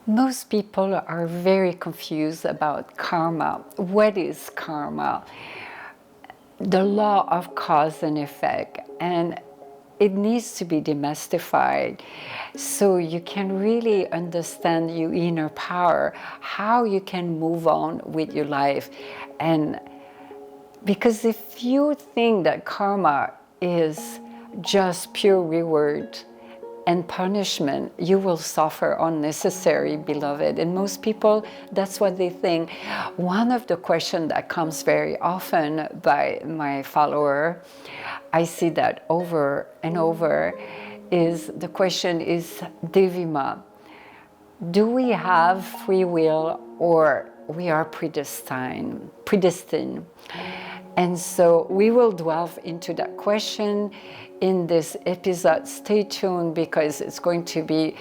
Most people are very confused about karma. What is karma? The law of cause and effect, and it needs to be demystified so you can really understand your inner power, how you can move on with your life. And because if you think that karma is just pure reward and punishment, you will suffer unnecessary, beloved. And most people, that's what they think. One of the questions that comes very often by my follower, I see that over and over, is the question is, Devi Ma, do we have free will or we are predestined? And so we will delve into that question in this episode. Stay tuned because it's going to be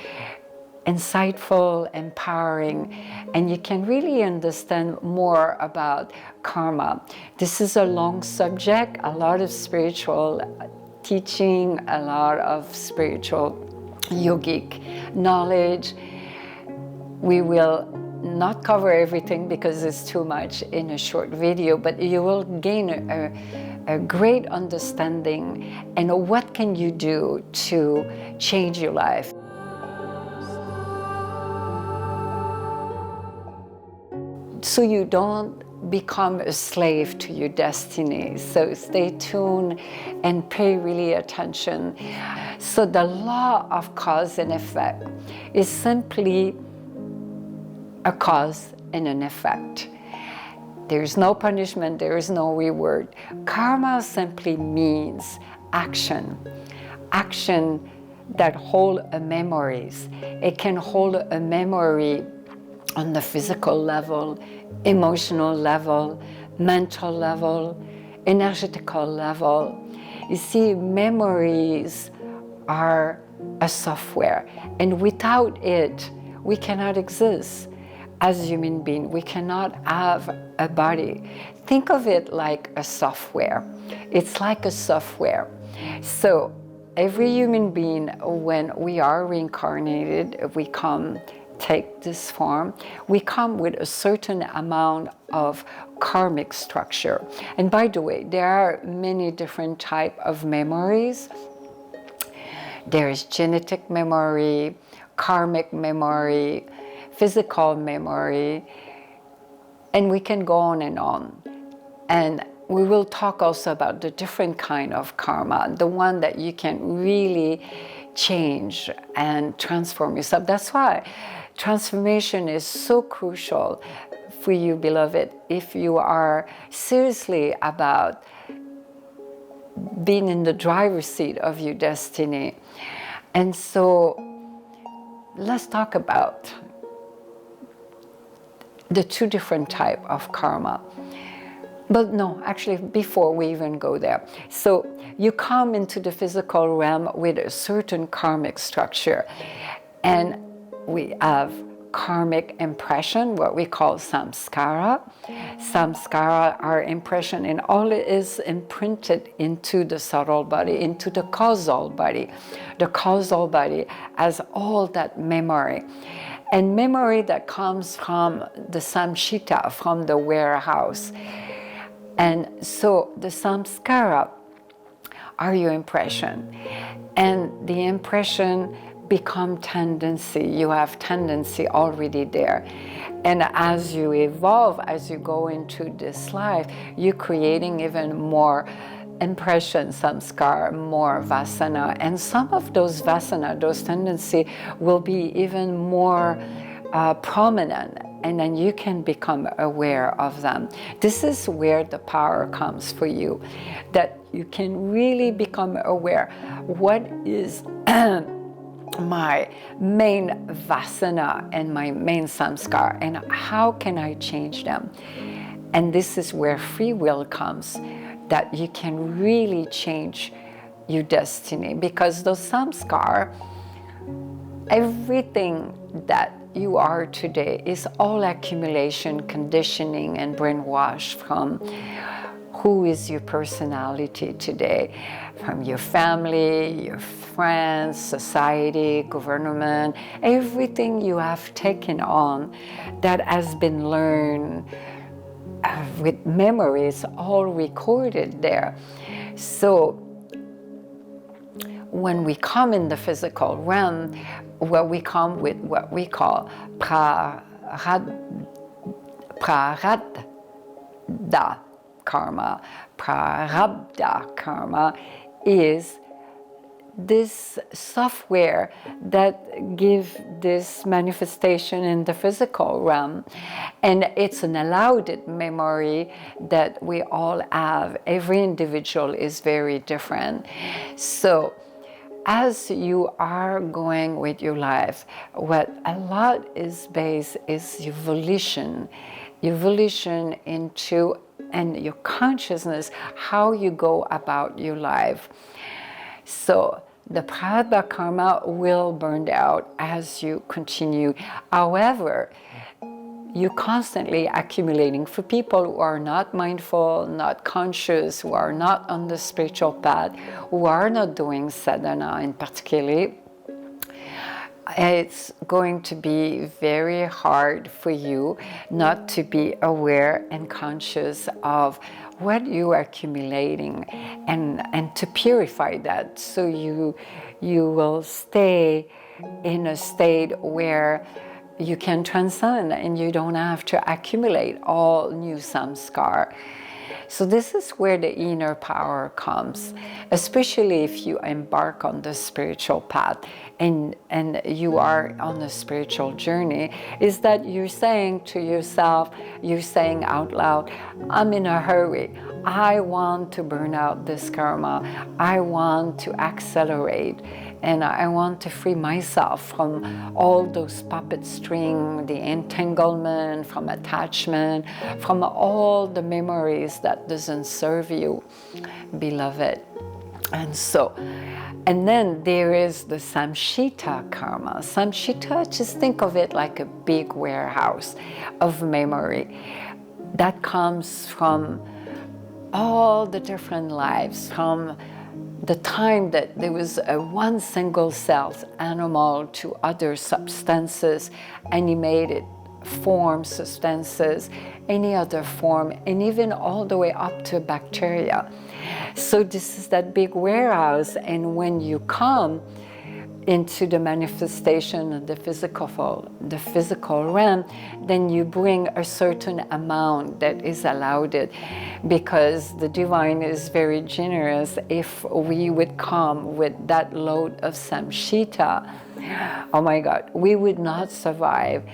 insightful, empowering, and you can really understand more about karma. This is a long subject, a lot of spiritual teaching, a lot of spiritual yogic knowledge. We will not cover everything because it's too much in a short video, but you will gain a great understanding and what can you do to change your life. So you don't become a slave to your destiny. So stay tuned and pay really attention. So the law of cause and effect is simply a cause and an effect. There is no punishment, there is no reward. Karma simply means action. Action that hold a memories. It can hold a memory on the physical level, emotional level, mental level, energetical level. You see, memories are a software, and without it, we cannot exist. As human beings, we cannot have a body. Think of it like a software. It's like a software. So every human being, when we are reincarnated, we take this form, we come with a certain amount of karmic structure. And by the way, there are many different types of memories. There is genetic memory, karmic memory, physical memory, and we can go on and on. And we will talk also about the different kind of karma, the one that you can really change and transform yourself. That's why transformation is so crucial for you, beloved, if you are seriously about being in the driver's seat of your destiny. And so let's talk about the two different types of karma. But no, actually, before we even go there. So you come into the physical realm with a certain karmic structure. And we have karmic impression, what we call samskara. Samskara are impression, and all it is imprinted into the subtle body, into the causal body. The causal body has all that memory. And memory that comes from the samshita, from the warehouse. And so the samskara are your impression. And the impression become tendency. You have tendency already there. And as you evolve, as you go into this life, you're creating even more impression, samskara, more vasana. And some of those vasana, those tendencies, will be even more prominent. And then you can become aware of them. This is where the power comes for you, that you can really become aware. What is my main vasana and my main samskara, and how can I change them? And this is where free will comes, that you can really change your destiny, because those samskara, everything that you are today is all accumulation, conditioning, and brainwash from who is your personality today, from your family, your friends, society, government, everything you have taken on that has been learned with memories all recorded there. So when we come in the physical realm, where we come with what we call prarabdha karma. Prarabdha karma is this software that gives this manifestation in the physical realm. And it's an allowed memory that we all have. Every individual is very different. So as you are going with your life, what a lot is based is your volition into, and your consciousness, how you go about your life. So the prarabdha karma will burn out as you continue. However, you're constantly accumulating. For people who are not mindful, not conscious, who are not on the spiritual path, who are not doing sadhana in particular, it's going to be very hard for you not to be aware and conscious of what you are accumulating, and to purify that, so you will stay in a state where you can transcend and you don't have to accumulate all new samskar. So this is where the inner power comes, especially if you embark on the spiritual path and you are on a spiritual journey, is that you're saying to yourself, you're saying out loud, I'm in a hurry. I want to burn out this karma. I want to accelerate. And I want to free myself from all those puppet strings, the entanglement, from attachment, from all the memories that doesn't serve you, beloved. And then there is the samshita karma. Samshita, just think of it like a big warehouse of memory that comes from all the different lives, from the time that there was a one single cell animal to other substances, animated form substances, any other form, and even all the way up to bacteria. So this is that big warehouse, and when you come into the manifestation of the physical realm, then you bring a certain amount that is allowed it, because the divine is very generous. If we would come with that load of samshita, oh my God, we would not survive.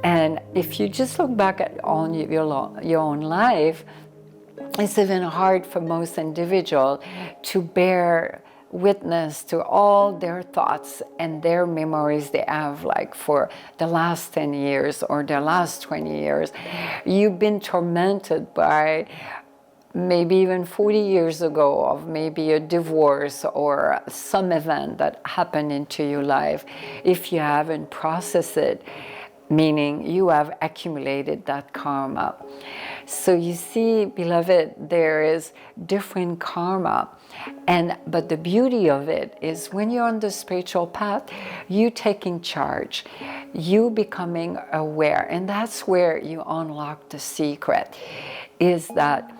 And if you just look back at your own life, it's even hard for most individuals to bear witness to all their thoughts and their memories they have, like for the last 10 years or the last 20 years. You've been tormented by maybe even 40 years ago of maybe a divorce or some event that happened into your life. If you haven't processed it, meaning you have accumulated that karma. So you see, beloved, there is different karma. But the beauty of it is when you're on the spiritual path, you taking charge, you becoming aware. And that's where you unlock the secret, is that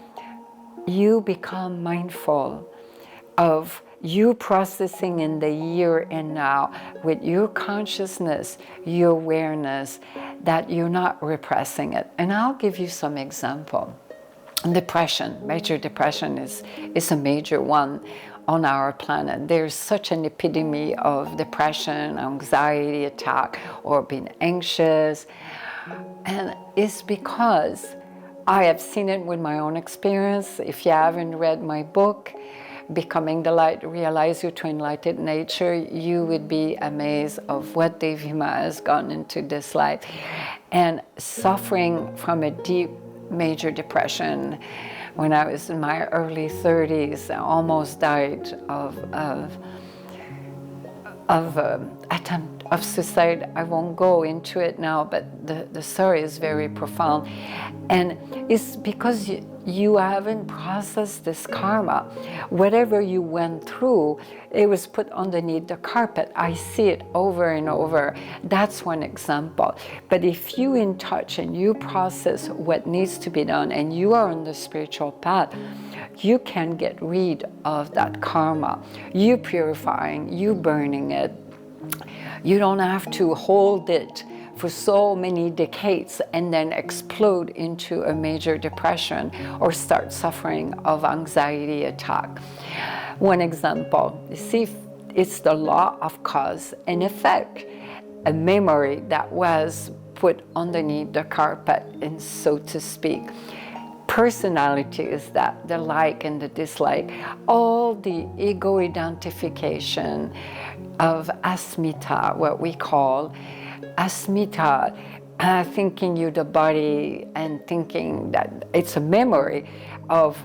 you become mindful of you processing in the here and now with your consciousness, your awareness, that you're not repressing it. And I'll give you some example. Depression, major depression is a major one on our planet. There's such an epidemic of depression, anxiety attack, or being anxious. And it's because I have seen it with my own experience. If you haven't read my book, Becoming the Light, Realize Your True Enlightened Nature, you would be amazed of what Devi Ma has gone into this life. And suffering from a deep major depression when I was in my early 30s, I almost died of of suicide. I won't go into it now, but the story is very profound. And it's because you haven't processed this karma. Whatever you went through, it was put underneath the carpet. I see it over and over. That's one example. But if you in touch and you process what needs to be done and you are on the spiritual path, you can get rid of that karma. You purifying, you burning it. You don't have to hold it for so many decades and then explode into a major depression or start suffering of anxiety attack. One example, you see, it's the law of cause and effect, a memory that was put underneath the carpet, and so to speak. Personality is that, the like and the dislike, all the ego identification of asmita, what we call asmita, thinking you're the body and thinking that it's a memory of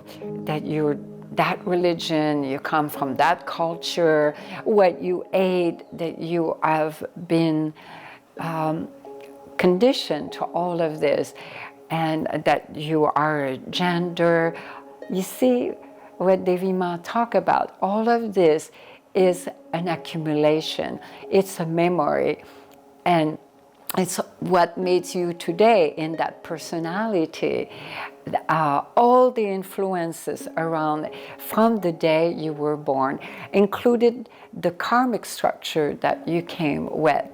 that you're that religion, you come from that culture, what you ate, that you have been conditioned to all of this, and that you are a gender. You see what Devi Ma talk about, all of this is an accumulation, it's a memory, and it's what made you today in that personality. All the influences around from the day you were born, included the karmic structure that you came with.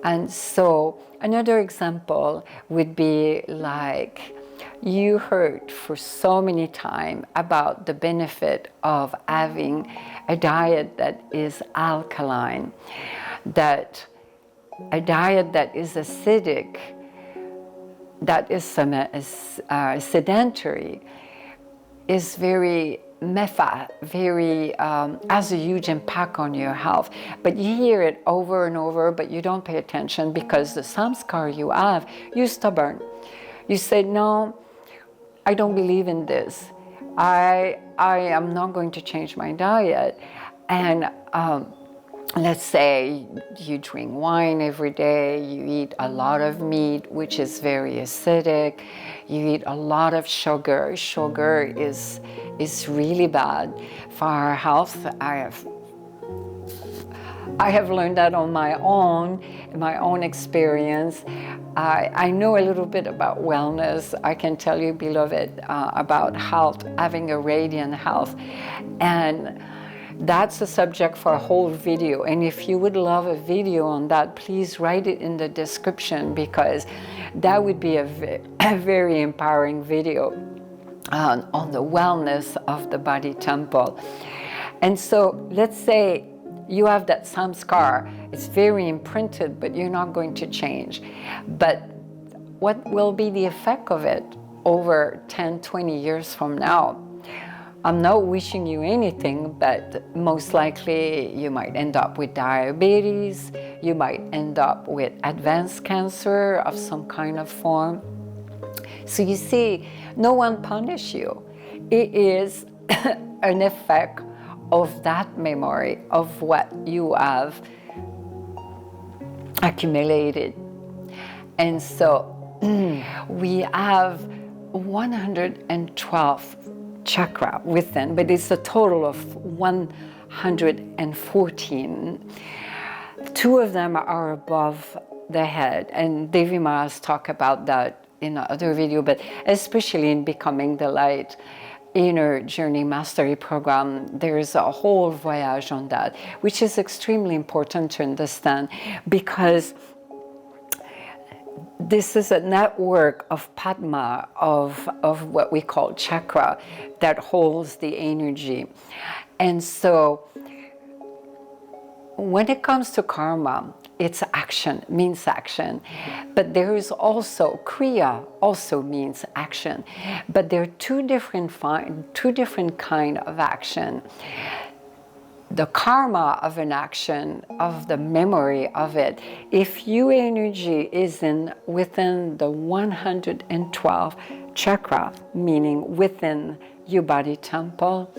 And so another example would be like, you heard for so many times about the benefit of having a diet that is alkaline, that a diet that is acidic, that is sedentary, is very has a huge impact on your health. But you hear it over and over, but you don't pay attention because the samskara you have, you're stubborn. You say, no, I don't believe in this. I am not going to change my diet. And let's say you drink wine every day, you eat a lot of meat, which is very acidic, you eat a lot of sugar. Sugar is really bad for our health. I have learned that on my own experience. I know a little bit about wellness. I can tell you, beloved, about health, having a radiant health. And that's a subject for a whole video. And if you would love a video on that, please write it in the description, because that would be a very empowering video on the wellness of the body temple. And so let's say you have that samskar, it's very imprinted, but you're not going to change. But what will be the effect of it over 10, 20 years from now? I'm not wishing you anything, but most likely you might end up with diabetes, you might end up with advanced cancer of some kind of form. So you see, no one punish you. It is an effect of that memory, of what you have accumulated. And so we have 112 chakra within, but it's a total of 114. Two of them are above the head, and Devi Ma has talked about that in another video, but especially in Becoming the Light Inner Journey Mastery Program, there's a whole voyage on that, which is extremely important to understand, because this is a network of Padma, of what we call chakra, that holds the energy. And so when it comes to karma, it's action, means action. But there is also, kriya also means action. But there are two different kind of action. The karma of an action, of the memory of it, if your energy is within the 112 chakra, meaning within your body temple,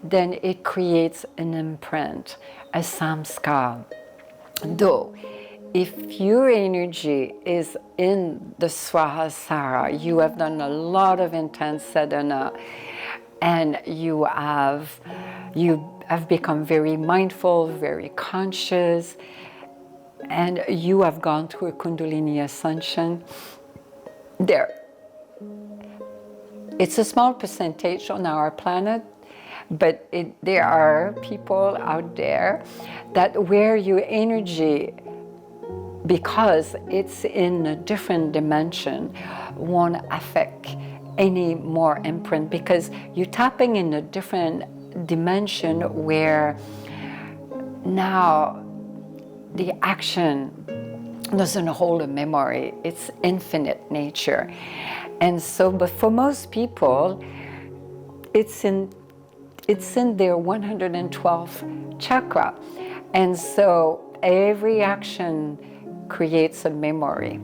then it creates an imprint, a samskara. Though, if your energy is in the Swahasara, you have done a lot of intense sadhana, and you have become very mindful, very conscious, and you have gone through a Kundalini ascension. It's a small percentage on our planet, but there are people out there that where your energy, because it's in a different dimension, won't affect any more imprint, because you're tapping in a different dimension where now the action doesn't hold a memory. It's infinite nature. And so, but for most people, it's in their 112th chakra. And so every action creates a memory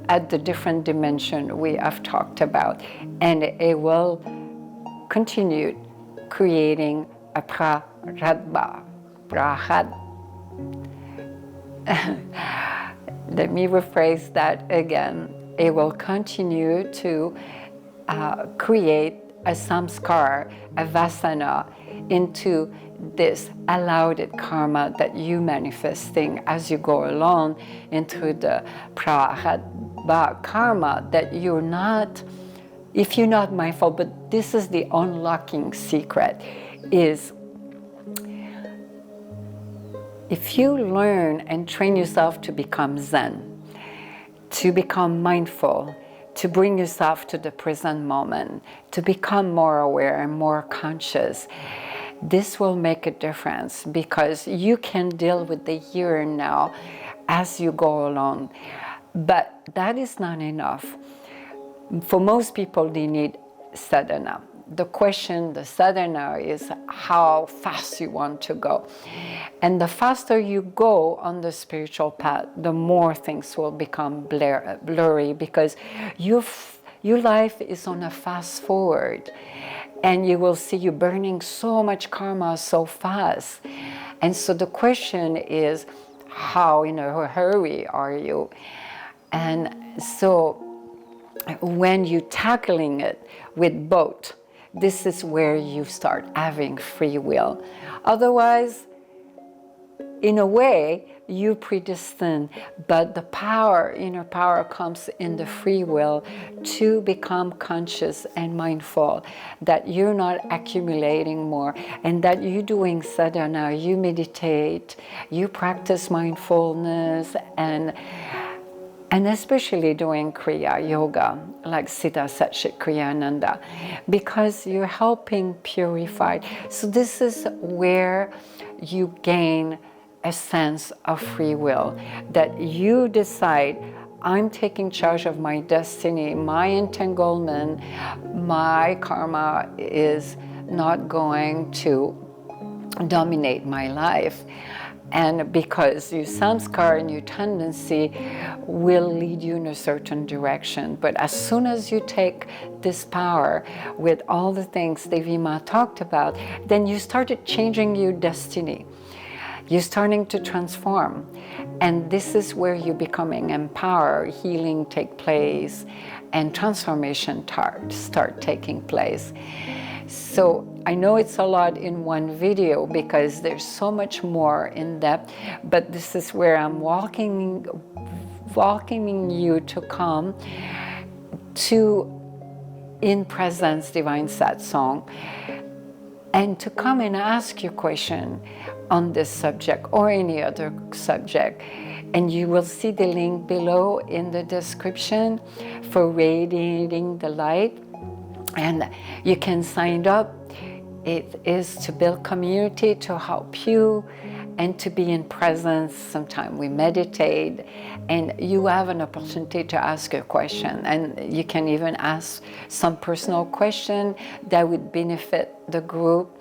at the different dimension we have talked about. And it will continue creating a praradba. Let me rephrase that again. It will continue to create a samskara, a vasana, into this allowed karma that you manifesting as you go along into the prarabdha karma that you're not, if you're not mindful. But this is the unlocking secret, is if you learn and train yourself to become Zen, to become mindful, to bring yourself to the present moment, to become more aware and more conscious, this will make a difference, because you can deal with the here and now as you go along. But that is not enough. For most people, they need sadhana. The question, the sadhana, is how fast you want to go. And the faster you go on the spiritual path, the more things will become blurry, because your life is on a fast forward. And you will see you burning so much karma so fast. And so the question is, how in a hurry are you? And so when you're tackling it with both, this is where you start having free will. Otherwise, in a way, you predestined, but the power, inner power, comes in the free will to become conscious and mindful, that you're not accumulating more, and that you're doing sadhana, you meditate, you practice mindfulness, and especially doing Kriya Yoga, like Siddha Satchit Kriyananda, because you're helping purify. So this is where you gain a sense of free will, that you decide, I'm taking charge of my destiny, my entanglement, my karma is not going to dominate my life. And because your samskara and your tendency will lead you in a certain direction. But as soon as you take this power with all the things Devi Ma talked about, then you started changing your destiny. You're starting to transform. And this is where you're becoming empowered, healing take place, and transformation start taking place. So I know it's a lot in one video because there's so much more in depth, but this is where I'm welcoming you to come to In Presence Divine Satsang, and to come and ask your question on this subject or any other subject. And you will see the link below in the description for radiating the light. And you can sign up. It is to build community, to help you, and to be in presence. Sometimes we meditate, and you have an opportunity to ask a question. And you can even ask some personal question that would benefit the group.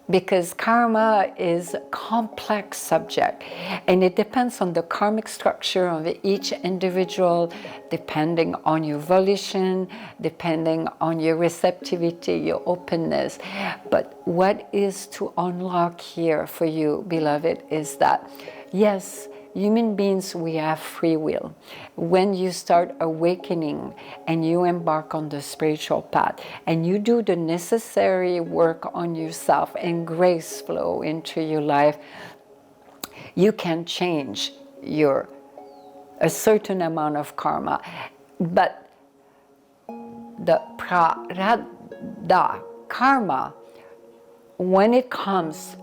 Because karma is a complex subject, and it depends on the karmic structure of each individual, depending on your volition, depending on your receptivity, your openness. But what is to unlock here for you, beloved, is that yes, human beings, we have free will. When you start awakening and you embark on the spiritual path and you do the necessary work on yourself and grace flow into your life, you can change a certain amount of karma. But the prarabdha karma, when it comes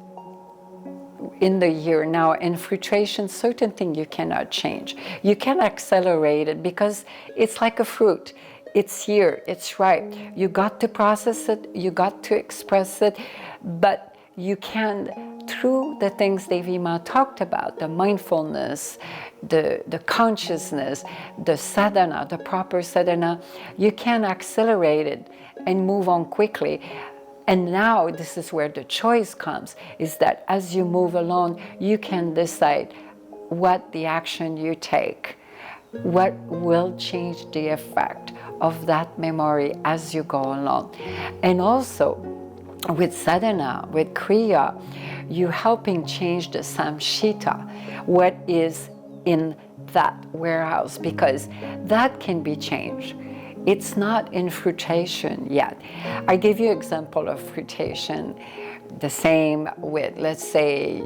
in the year now, in fruition, certain things you cannot change. You can accelerate it because it's like a fruit. It's here, it's ripe. You got to process it, you got to express it, but you can, through the things Devi Ma talked about, the mindfulness, the consciousness, the sadhana, the proper sadhana, you can accelerate it and move on quickly. And now this is where the choice comes, is that as you move along, you can decide what the action you take, what will change the effect of that memory as you go along. And also with sadhana, with kriya, you helping change the samshita, what is in that warehouse, because that can be changed. It's not in fruition yet. I give you an example of fruition. The same with, let's say,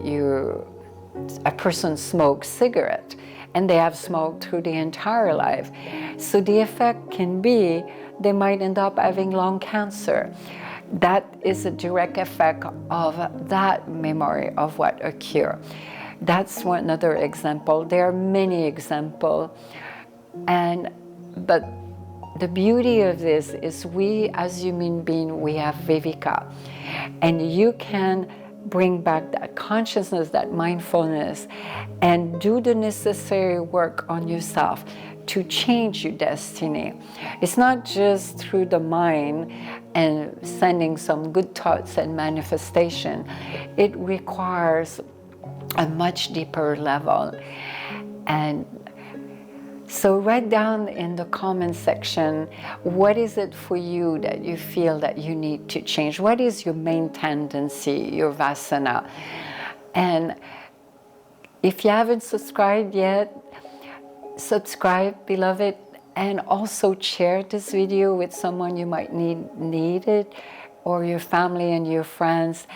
a person smokes cigarette and they have smoked through the entire life. So the effect can be they might end up having lung cancer. That is a direct effect of that memory of what occurred. That's one other example. There are many examples, but the beauty of this is we as human beings, we have viveka, and you can bring back that consciousness, that mindfulness, and do the necessary work on yourself to change your destiny. It's not just through the mind and sending some good thoughts and manifestation. It requires a much deeper level. And so write down in the comment section, what is it for you that you feel that you need to change? What is your main tendency, your Vasana? And if you haven't subscribed yet, subscribe, beloved, and also share this video with someone you might need it, or your family and your friends.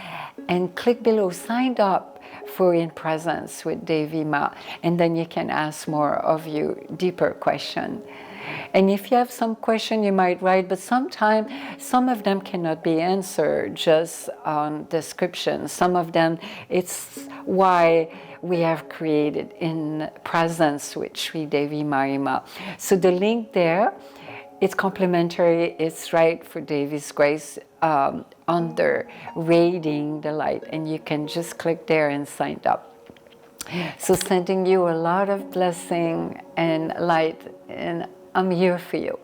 And click below, sign up for In Presence with Devi Ma, and then you can ask more of your deeper question. And if you have some question, you might write, but sometimes some of them cannot be answered just on description. Some of them, it's why we have created In Presence with Sri Devi Mayi Ma. So the link there, it's complimentary, it's right for Devi's Grace under Raiding the Light, and you can just click there and sign up. So sending you a lot of blessing and light, and I'm here for you.